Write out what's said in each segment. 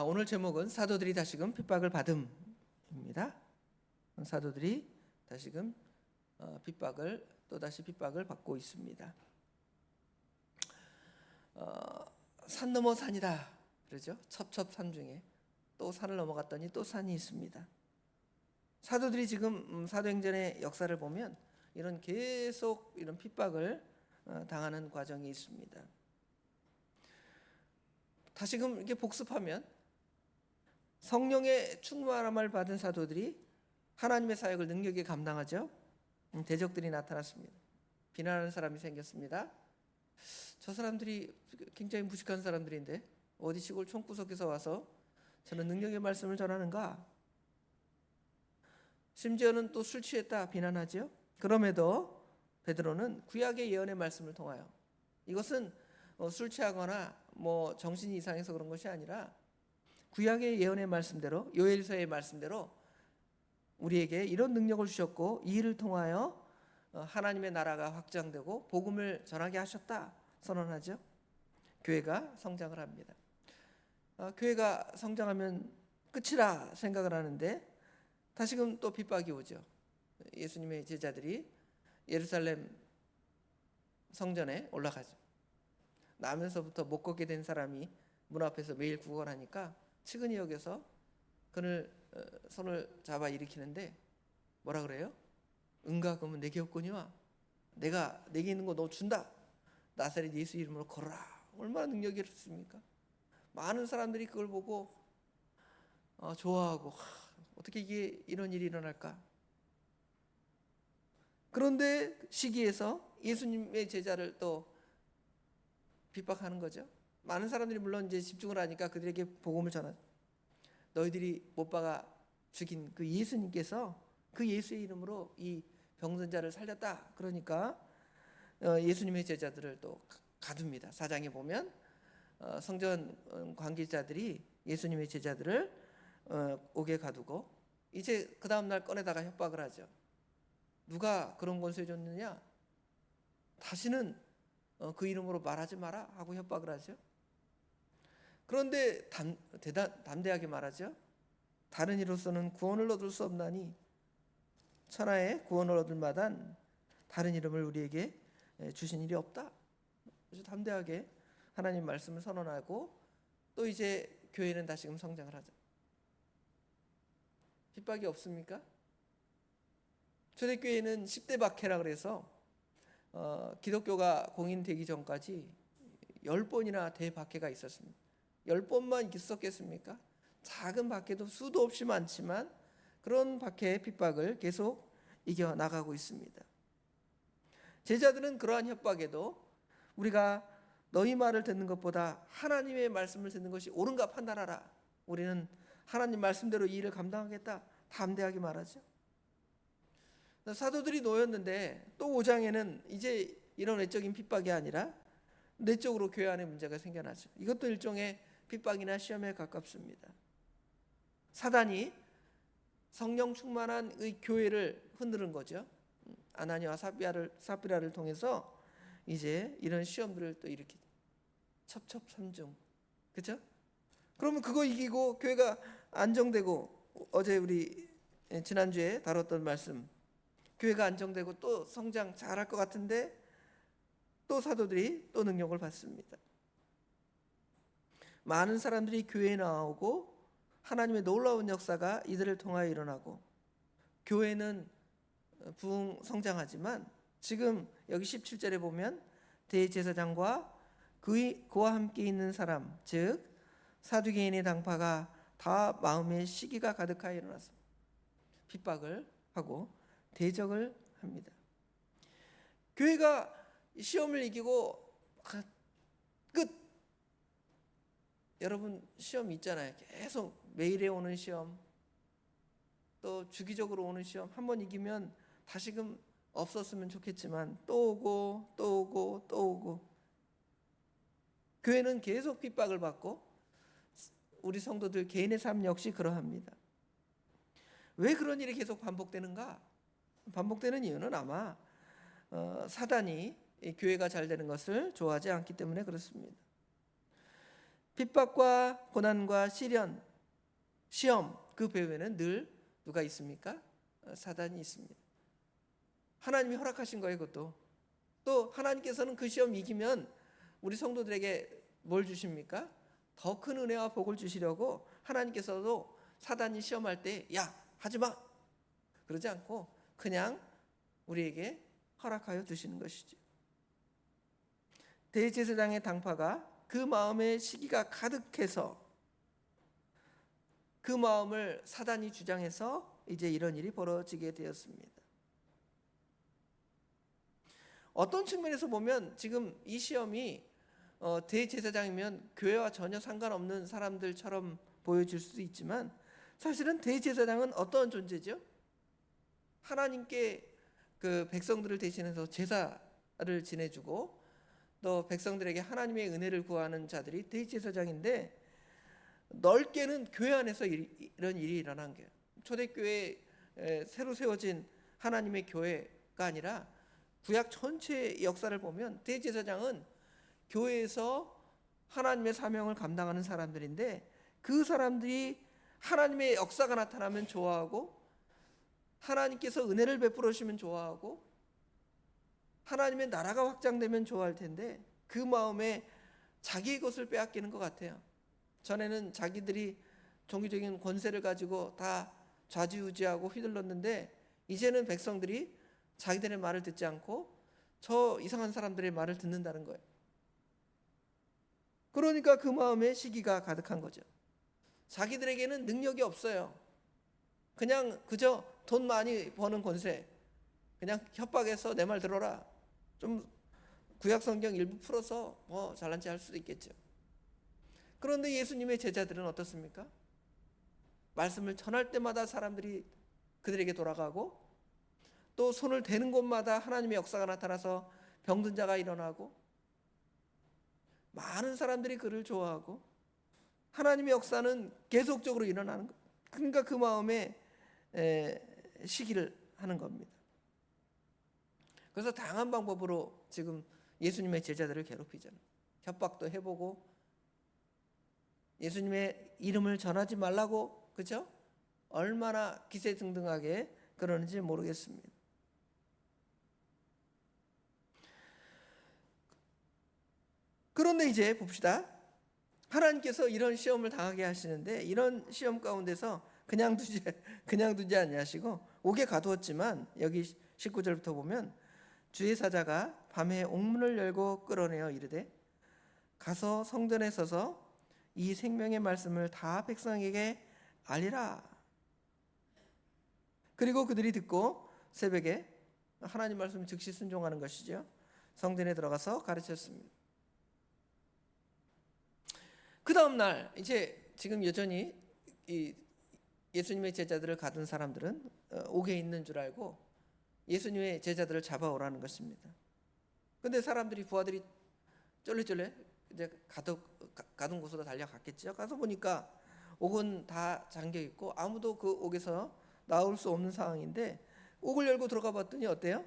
오늘 제목은 사도들이 다시금 핍박을 받음입니다. 사도들이 다시금 또다시 핍박을 받고 있습니다. 산 넘어 산이다 그러죠. 첩첩산 중에 또 산을 넘어갔더니 또 산이 있습니다. 사도들이 지금 사도행전의 역사를 보면 이런 계속 이런 핍박을 당하는 과정이 있습니다. 다시금 이렇게 복습하면 성령의 충만함을 받은 사도들이 하나님의 사역을 능력있게 감당하죠. 대적들이 나타났습니다. 비난하는 사람이 생겼습니다. 저 사람들이 굉장히 무식한 사람들인데 어디 시골 총구석에서 와서 저는 능력의 말씀을 전하는가? 심지어는 또 술 취했다 비난하죠. 그럼에도 베드로는 구약의 예언의 말씀을 통하여 이것은 술 취하거나 정신이 이상해서 그런 것이 아니라 구약의 예언의 말씀대로 요엘서의 말씀대로 우리에게 이런 능력을 주셨고 이 일을 통하여 하나님의 나라가 확장되고 복음을 전하게 하셨다 선언하죠. 교회가 성장을 합니다. 교회가 성장하면 끝이라 생각을 하는데 다시금 또 핍박이 오죠. 예수님의 제자들이 예루살렘 성전에 올라가죠. 나면서부터 못 걷게 된 사람이 문 앞에서 매일 구걸하니까 측은히 여겨서 그를 손을 잡아 일으키는데 뭐라 그래요? 은과 금은 내게 없거니와 내가 내게 있는 거 너 준다. 나사렛 예수 이름으로 걸어라. 얼마나 능력이 있습니까? 많은 사람들이 그걸 보고 좋아하고 어떻게 이런 일이 일어날까? 그런데 시기에서 예수님의 제자를 또 핍박하는 거죠. 많은 사람들이 물론 이제 집중을 하니까 그들에게 복음을 전하죠. 너희들이 못 박아 죽인 그 예수님께서 그 예수의 이름으로 이 병든 자를 살렸다. 그러니까 예수님의 제자들을 또 가둡니다. 4장에 보면 성전 관계자들이 예수님의 제자들을 옥에 가두고 이제 그 다음 날 꺼내다가 협박을 하죠. 누가 그런 권세 줬느냐? 다시는 그 이름으로 말하지 마라 하고 협박을 하죠. 그런데 담대하게 말하죠. 다른 이로서는 구원을 얻을 수 없나니 천하에 구원을 얻을 마단 다른 이름을 우리에게 주신 일이 없다. 그래서 담대하게 하나님 말씀을 선언하고 또 이제 교회는 다시금 성장을 하죠. 핍박이 없습니까? 초대교회는 10대 박해라 그래서 기독교가 공인되기 전까지 10번이나 대박해가 있었습니다. 10번만 있었겠습니까? 작은 박해도 수도 없이 많지만 그런 박해의 핍박을 계속 이겨나가고 있습니다. 제자들은 그러한 협박에도 우리가 너희 말을 듣는 것보다 하나님의 말씀을 듣는 것이 옳은가 판단하라. 우리는 하나님 말씀대로 이 일을 감당하겠다. 담대하게 말하죠. 사도들이 놓였는데 또 5장에는 이제 이런 외적인 핍박이 아니라 내적으로 교회 안에 문제가 생겨나죠. 이것도 일종의 핍박이나 시험에 가깝습니다. 사단이 성령 충만한 의 교회를 흔드는 거죠. 아나니와 삽비라를 통해서 이제 이런 시험들을 또 이렇게 첩첩산중, 그렇죠? 그러면 그거 이기고 교회가 안정되고 어제 우리 지난주에 다뤘던 말씀 교회가 안정되고 또 성장 잘할 것 같은데 또 사도들이 또 능력을 받습니다. 많은 사람들이 교회에 나오고 하나님의 놀라운 역사가 이들을 통하여 일어나고 교회는 부흥 성장하지만 지금 여기 17절에 보면 대제사장과 그와 함께 있는 사람 즉 사두개인의 당파가 다 마음에 시기가 가득하여 일어났습니다. 핍박을 하고 대적을 합니다. 교회가 시험을 이기고 끝. 여러분 시험 있잖아요. 계속 매일에 오는 시험 또 주기적으로 오는 시험 한번 이기면 다시금 없었으면 좋겠지만 또 오고 또 오고 또 오고 교회는 계속 핍박을 받고 우리 성도들 개인의 삶 역시 그러합니다. 왜 그런 일이 계속 반복되는가? 반복되는 이유는 아마 사단이 교회가 잘 되는 것을 좋아하지 않기 때문에 그렇습니다. 핍박과 고난과 시련, 시험 그 배후에는 늘 누가 있습니까? 사단이 있습니다. 하나님이 허락하신 거예요, 그것도. 또 하나님께서는 그 시험 이기면 우리 성도들에게 뭘 주십니까? 더 큰 은혜와 복을 주시려고 하나님께서도 사단이 시험할 때 야, 하지 마. 그러지 않고 그냥 우리에게 허락하여 주시는 것이죠. 대제사장의 당파가 그 마음에 시기가 가득해서 그 마음을 사단이 주장해서 이제 이런 일이 벌어지게 되었습니다. 어떤 측면에서 보면 지금 이 시험이 대제사장이면 교회와 전혀 상관없는 사람들처럼 보여질 수도 있지만 사실은 대제사장은 어떤 존재죠? 하나님께 그 백성들을 대신해서 제사를 지내주고 또 백성들에게 하나님의 은혜를 구하는 자들이 대제사장인데 넓게는 교회 안에서 이런 일이 일어난 거예요. 초대교회 새로 세워진 하나님의 교회가 아니라 구약 전체의 역사를 보면 대제사장은 교회에서 하나님의 사명을 감당하는 사람들인데 그 사람들이 하나님의 역사가 나타나면 좋아하고 하나님께서 은혜를 베풀어 주시면 좋아하고 하나님의 나라가 확장되면 좋아할 텐데 그 마음에 자기의 것을 빼앗기는 것 같아요. 전에는 자기들이 종교적인 권세를 가지고 다 좌지우지하고 휘둘렀는데 이제는 백성들이 자기들의 말을 듣지 않고 저 이상한 사람들의 말을 듣는다는 거예요. 그러니까 그 마음에 시기가 가득한 거죠. 자기들에게는 능력이 없어요. 그냥 그저 돈 많이 버는 권세, 그냥 협박해서 내 말 들어라. 좀 구약 성경 일부 풀어서 뭐 잘난 체 할 수도 있겠죠. 그런데 예수님의 제자들은 어떻습니까? 말씀을 전할 때마다 사람들이 그들에게 돌아가고 또 손을 대는 곳마다 하나님의 역사가 나타나서 병든 자가 일어나고 많은 사람들이 그를 좋아하고 하나님의 역사는 계속적으로 일어나는 것. 그러니까 그 마음에 시기를 하는 겁니다. 그래서 다양한 방법으로 지금 예수님의 제자들을 괴롭히잖아요. 협박도 해보고 예수님의 이름을 전하지 말라고, 그죠? 얼마나 기세등등하게 그러는지 모르겠습니다. 그런데 이제 봅시다. 하나님께서 이런 시험을 당하게 하시는데 이런 시험 가운데서 그냥 두지 아니하시고 옥에 가두었지만 여기 19절부터 보면 주의 사자가 밤에 옥문을 열고 끌어내어 이르되 가서 성전에 서서 이 생명의 말씀을 다 백성에게 알리라. 그리고 그들이 듣고 새벽에 하나님 말씀 즉시 순종하는 것이죠. 성전에 들어가서 가르쳤습니다. 그 다음 날 이제 지금 여전히 이 예수님의 제자들을 가둔 사람들은 옥에 있는 줄 알고 예수님의 제자들을 잡아오라는 것입니다. 근데 사람들이 부하들이 쫄래쫄래 이제 가둔 곳으로 달려갔겠죠. 가서 보니까 옥은 다 잠겨 있고 아무도 그 옥에서 나올 수 없는 상황인데 옥을 열고 들어가 봤더니 어때요?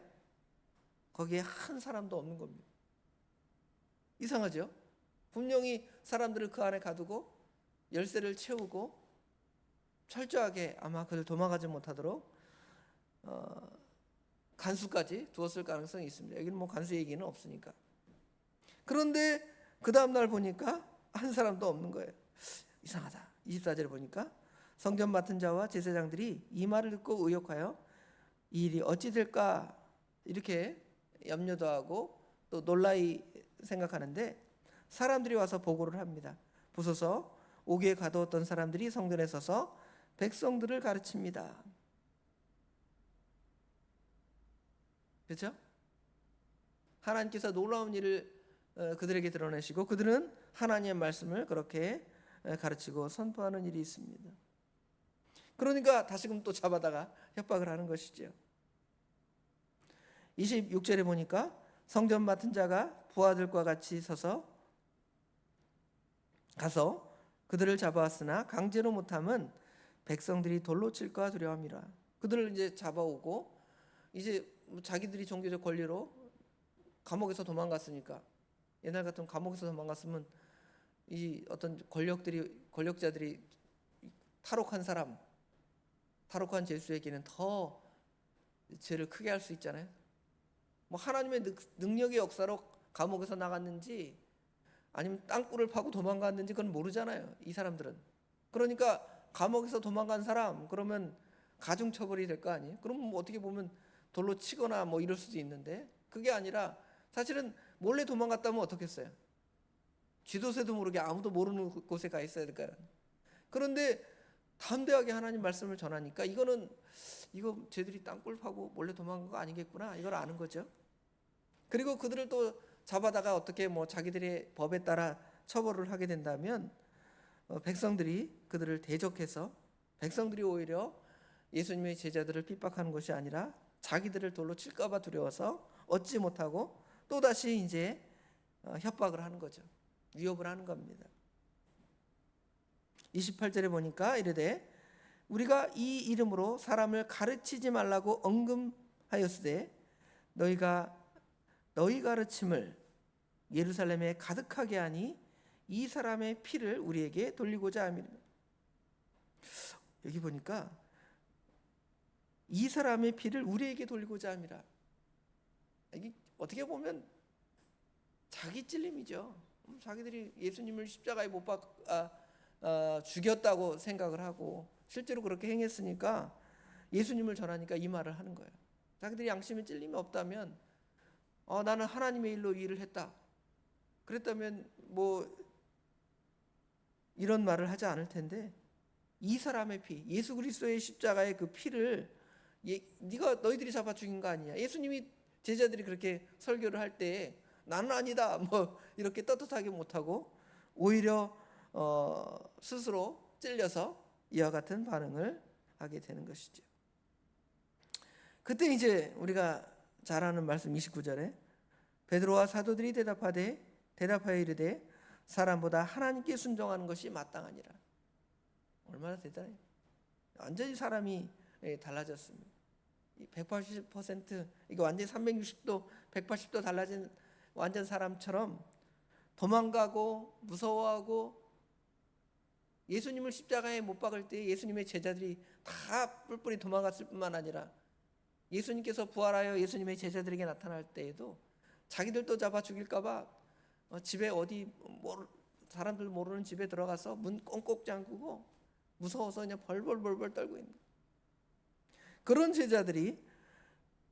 거기에 한 사람도 없는 겁니다. 이상하죠? 분명히 사람들을 그 안에 가두고 열쇠를 채우고 철저하게 아마 그들 도망가지 못하도록 간수까지 두었을 가능성이 있습니다. 여기는 뭐 간수 얘기는 없으니까. 그런데 그 다음날 보니까 한 사람도 없는 거예요. 이상하다. 24절에 보니까 성전 맡은 자와 제사장들이 이 말을 듣고 의혹하여 이 일이 어찌 될까 이렇게 염려도 하고 또 놀라이 생각하는데 사람들이 와서 보고를 합니다. 보소서 옥에 가두었던 사람들이 성전에 서서 백성들을 가르칩니다. 그렇죠? 하나님께서 놀라운 일을 그들에게 드러내시고 그들은 하나님의 말씀을 그렇게 가르치고 선포하는 일이 있습니다. 그러니까 다시금 또 잡아다가 협박을 하는 것이죠. 26절에 보니까 성전 맡은 자가 부하들과 같이 가서 그들을 잡아왔으나 강제로 못함은 백성들이 돌로 칠까 두려움이라. 그들을 이제 잡아오고 이제 자기들이 종교적 권리로 감옥에서 도망갔으니까 옛날 같은 감옥에서 도망갔으면 이 어떤 권력자들이 탈옥한 사람, 탈옥한 죄수에게는 더 죄를 크게 할 수 있잖아요. 뭐 하나님의 능력의 역사로 감옥에서 나갔는지 아니면 땅굴을 파고 도망갔는지 그건 모르잖아요, 이 사람들은. 그러니까 감옥에서 도망간 사람 그러면 가중처벌이 될 거 아니에요? 그럼 뭐 어떻게 보면 돌로 치거나 뭐 이럴 수도 있는데, 그게 아니라 사실은 몰래 도망갔다면 어떻겠어요? 쥐도새도 모르게 아무도 모르는 곳에 가 있어야 될까요? 그런데 담대하게 하나님 말씀을 전하니까 이거 쟤들이 땅굴 파고 몰래 도망간 거 아니겠구나, 이걸 아는 거죠. 그리고 그들을 또 잡아다가 어떻게 뭐 자기들의 법에 따라 처벌을 하게 된다면 백성들이 그들을 대적해서 백성들이 오히려 예수님의 제자들을 핍박하는 것이 아니라 자기들을 돌로 칠까봐 두려워서 얻지 못하고 또다시 이제 협박을 하는 거죠. 위협을 하는 겁니다. 28절에 보니까 이르되 우리가 이 이름으로 사람을 가르치지 말라고 언금하였으되 너희가 너희 가르침을 예루살렘에 가득하게 하니 이 사람의 피를 우리에게 돌리고자 함이라. 여기 보니까 이 사람의 피를 우리에게 돌리고자 함이라. 이게 어떻게 보면 자기 찔림이죠. 자기들이 예수님을 십자가에 못 죽였다고 생각을 하고 실제로 그렇게 행했으니까 예수님을 전하니까 이 말을 하는 거예요. 자기들이 양심에 찔림이 없다면 나는 하나님의 일로 이 일을 했다 그랬다면 뭐 이런 말을 하지 않을 텐데, 이 사람의 피, 예수 그리스도의 십자가의 그 피를 너희들이 잡아 죽인 거 아니냐. 예수님이 제자들이 그렇게 설교를 할 때 나는 아니다 뭐 이렇게 떳떳하게 못하고 오히려 스스로 찔려서 이와 같은 반응을 하게 되는 것이죠. 그때 이제 우리가 잘 아는 말씀 29절에 베드로와 사도들이 대답하여 이르되 사람보다 하나님께 순종하는 것이 마땅하니라. 얼마나 대단해요. 완전히 사람이 달라졌습니다. 180% 이거 완전히 360도 180도 달라진 완전 사람처럼 도망가고 무서워하고, 예수님을 십자가에 못 박을 때 예수님의 제자들이 다 뿔뿔이 도망갔을 뿐만 아니라 예수님께서 부활하여 예수님의 제자들에게 나타날 때에도 자기들도 잡아 죽일까 봐 집에 어디 사람들 모르는 집에 들어가서 문 꽁꽁 잠그고 무서워서 그냥 벌벌 떨고 있는 그런 제자들이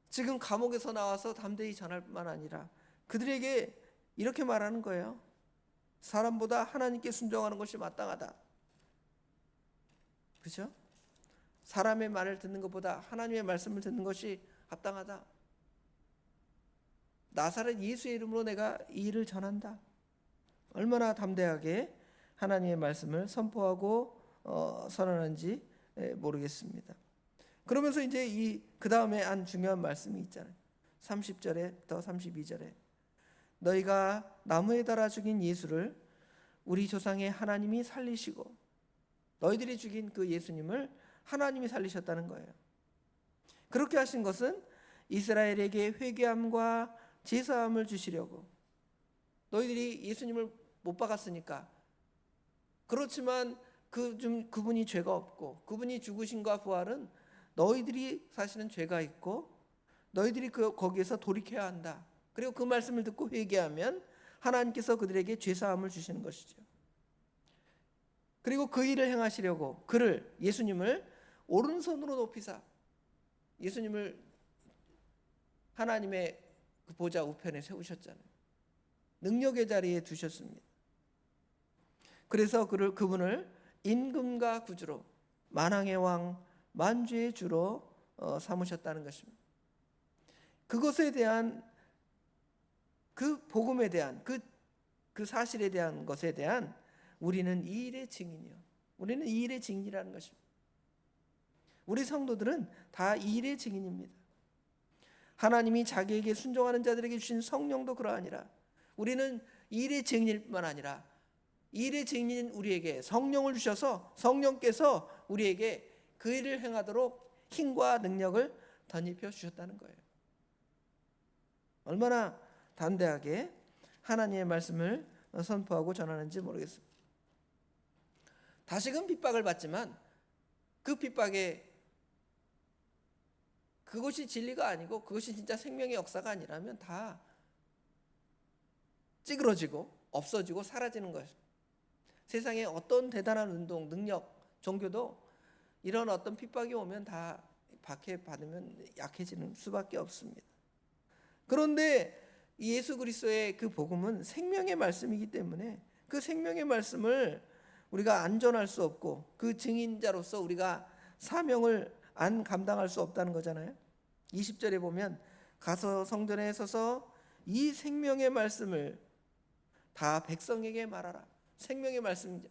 지금 감옥에서 나와서 담대히 전할 뿐만 아니라 그들에게 이렇게 말하는 거예요. 사람보다 하나님께 순종하는 것이 마땅하다. 그렇죠? 사람의 말을 듣는 것보다 하나님의 말씀을 듣는 것이 합당하다. 나사렛 예수의 이름으로 내가 이 일을 전한다. 얼마나 담대하게 하나님의 말씀을 선포하고 선언하는지 모르겠습니다. 그러면서 이제 그 다음에 한 중요한 말씀이 있잖아요. 30절에부터 32절에 너희가 나무에 달아 죽인 예수를 우리 조상의 하나님이 살리시고, 너희들이 죽인 그 예수님을 하나님이 살리셨다는 거예요. 그렇게 하신 것은 이스라엘에게 회개함과 제사함을 주시려고. 너희들이 예수님을 못 박았으니까. 그렇지만 그분이 죄가 없고 그분이 죽으심과 부활은 너희들이 사실은 죄가 있고 너희들이 거기에서 돌이켜야 한다. 그리고 그 말씀을 듣고 회개하면 하나님께서 그들에게 죄사함을 주시는 것이죠. 그리고 그 일을 행하시려고 예수님을 오른손으로 높이사, 예수님을 하나님의 그 보좌 우편에 세우셨잖아요. 능력의 자리에 두셨습니다. 그래서 그분을 임금과 구주로, 만왕의 왕, 만주의 주로 삼으셨다는 것입니다. 그것에 대한 그 복음에 대한 그 사실에 대한 것에 대한 우리는 이 일의 증인이요. 우리는 이 일의 증인이라는 것입니다. 우리 성도들은 다 이 일의 증인입니다. 하나님이 자기에게 순종하는 자들에게 주신 성령도 그러하니라. 우리는 이 일의 증인일 뿐만 아니라 이 일의 증인인 우리에게 성령을 주셔서 성령께서 우리에게 그 일을 행하도록 힘과 능력을 덧입혀 주셨다는 거예요. 얼마나 담대하게 하나님의 말씀을 선포하고 전하는지 모르겠습니다. 다시금 핍박을 받지만 그 핍박에 그것이 진리가 아니고 그것이 진짜 생명의 역사가 아니라면 다 찌그러지고 없어지고 사라지는 것입니다. 세상에 어떤 대단한 운동, 능력, 종교도 이런 어떤 핍박이 오면 다 박해받으면 약해지는 수밖에 없습니다. 그런데 예수 그리스도의 그 복음은 생명의 말씀이기 때문에 그 생명의 말씀을 우리가 안전할 수 없고 그 증인자로서 우리가 사명을 안 감당할 수 없다는 거잖아요. 20절에 보면 가서 성전에 서서 이 생명의 말씀을 다 백성에게 말하라. 생명의 말씀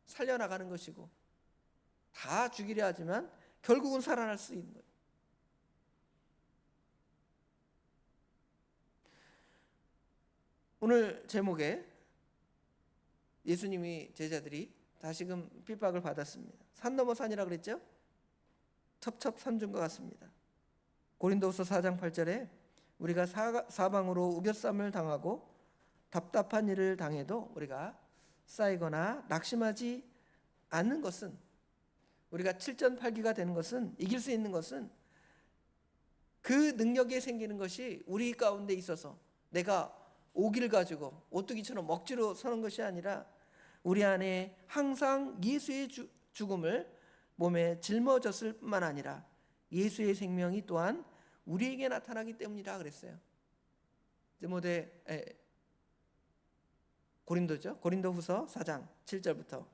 살려나가는 것이고 다 죽이려 하지만 결국은 살아날 수 있는 거예요. 오늘 제목에 예수님이 제자들이 다시금 핍박을 받았습니다. 산 넘어 산이라 그랬죠? 첩첩산중과 같습니다. 고린도후서 4장 8절에 우리가 사방으로 우겨쌈을 당하고 답답한 일을 당해도 우리가 쌓이거나 낙심하지 않는 것은, 우리가 7전8기가 되는 것은, 이길 수 있는 것은 그 능력이 생기는 것이 우리 가운데 있어서 내가 오기를 가지고 오뚜기처럼 억지로 서는 것이 아니라 우리 안에 항상 예수의 죽음을 몸에 짊어졌을 뿐만 아니라 예수의 생명이 또한 우리에게 나타나기 때문이라 그랬어요. 고린도죠. 고린도후서 4장 7절부터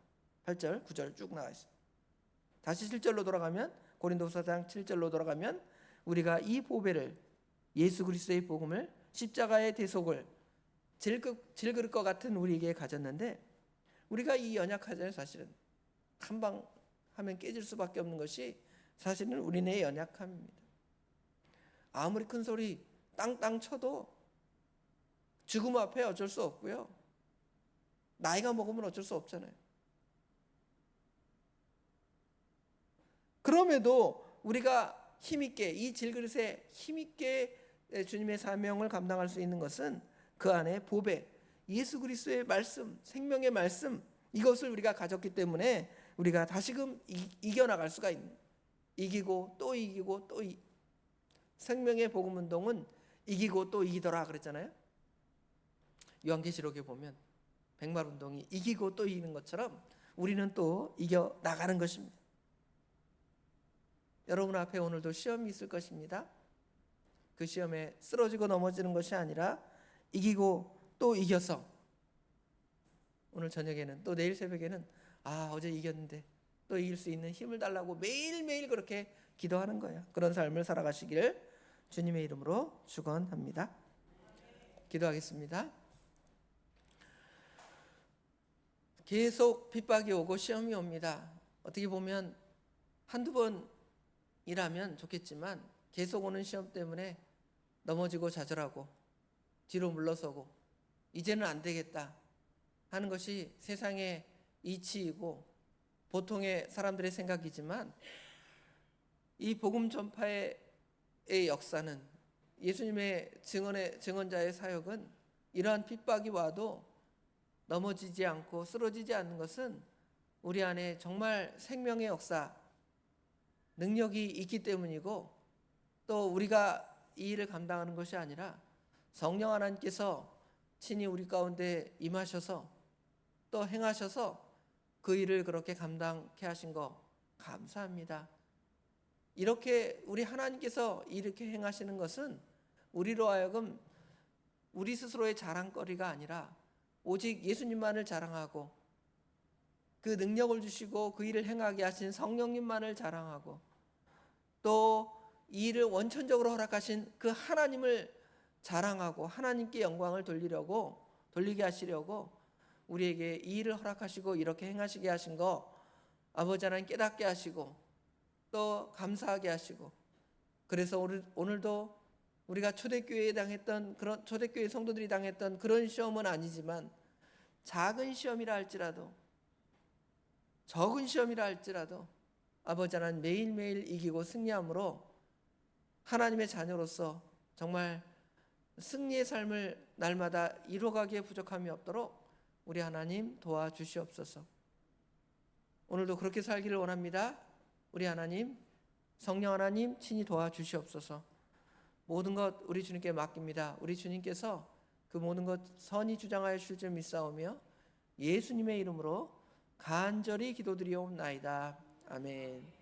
8절 9절 쭉 나와 있습니다. 다시 7절로 돌아가면, 고린도후서 4장 7절로 돌아가면 우리가 이 보배를, 예수 그리스도의 복음을, 십자가의 대속을 질그릇 것 같은 우리에게 가졌는데 우리가 이 연약하잖아요. 사실은 한 방 하면 깨질 수밖에 없는 것이 사실은 우리네의 연약함입니다. 아무리 큰 소리 땅땅 쳐도 죽음 앞에 어쩔 수 없고요. 나이가 먹으면 어쩔 수 없잖아요. 그럼에도 우리가 힘있게, 이 질그릇에 힘있게 주님의 사명을 감당할 수 있는 것은 그 안에 보배, 예수 그리스도의 말씀, 생명의 말씀, 이것을 우리가 가졌기 때문에 우리가 다시금 이겨나갈 수가 있는, 이기고 또 이기고 또 생명의 복음 운동은 이기고 또 이기더라 그랬잖아요. 요한계시록에 보면 백말 운동이 이기고 또 이기는 것처럼 우리는 또 이겨 나가는 것입니다. 여러분 앞에 오늘도 시험이 있을 것입니다. 그 시험에 쓰러지고 넘어지는 것이 아니라 이기고 또 이겨서 오늘 저녁에는, 또 내일 새벽에는 어제 이겼는데 또 이길 수 있는 힘을 달라고 매일매일 그렇게 기도하는 거예요. 그런 삶을 살아가시기를 주님의 이름으로 축원합니다. 기도하겠습니다. 계속 핍박이 오고 시험이 옵니다. 어떻게 보면 한두 번이라면 좋겠지만 계속 오는 시험 때문에 넘어지고 좌절하고 뒤로 물러서고 이제는 안 되겠다 하는 것이 세상의 이치이고 보통의 사람들의 생각이지만 이 복음 전파의 역사는, 예수님의 증언자의 사역은 이러한 핍박이 와도 넘어지지 않고 쓰러지지 않는 것은 우리 안에 정말 생명의 역사, 능력이 있기 때문이고, 또 우리가 이 일을 감당하는 것이 아니라 성령 하나님께서 친히 우리 가운데 임하셔서 또 행하셔서 그 일을 그렇게 감당케 하신 거 감사합니다. 이렇게 우리 하나님께서 이렇게 행하시는 것은 우리로 하여금 우리 스스로의 자랑거리가 아니라 오직 예수님만을 자랑하고 그 능력을 주시고 그 일을 행하게 하신 성령님만을 자랑하고 또 이 일을 원천적으로 허락하신 그 하나님을 자랑하고 하나님께 영광을 돌리게 하시려고 우리에게 이 일을 허락하시고 이렇게 행하시게 하신 거 아버지 하나님 깨닫게 하시고 또 감사하게 하시고, 그래서 오늘도 우리가 초대교회에 당했던 그런, 초대교회 성도들이 당했던 그런 시험은 아니지만 작은 시험이라 할지라도, 적은 시험이라 할지라도 아버지 하나님 매일매일 이기고 승리함으로 하나님의 자녀로서 정말 승리의 삶을 날마다 이뤄가기에 부족함이 없도록 우리 하나님 도와주시옵소서. 오늘도 그렇게 살기를 원합니다. 우리 하나님, 성령 하나님 친히 도와주시옵소서. 모든 것 우리 주님께 맡깁니다. 우리 주님께서 그 모든 것 선히 주장하여 주실 줄 믿사오며 예수님의 이름으로 간절히 기도드리옵나이다. 아멘.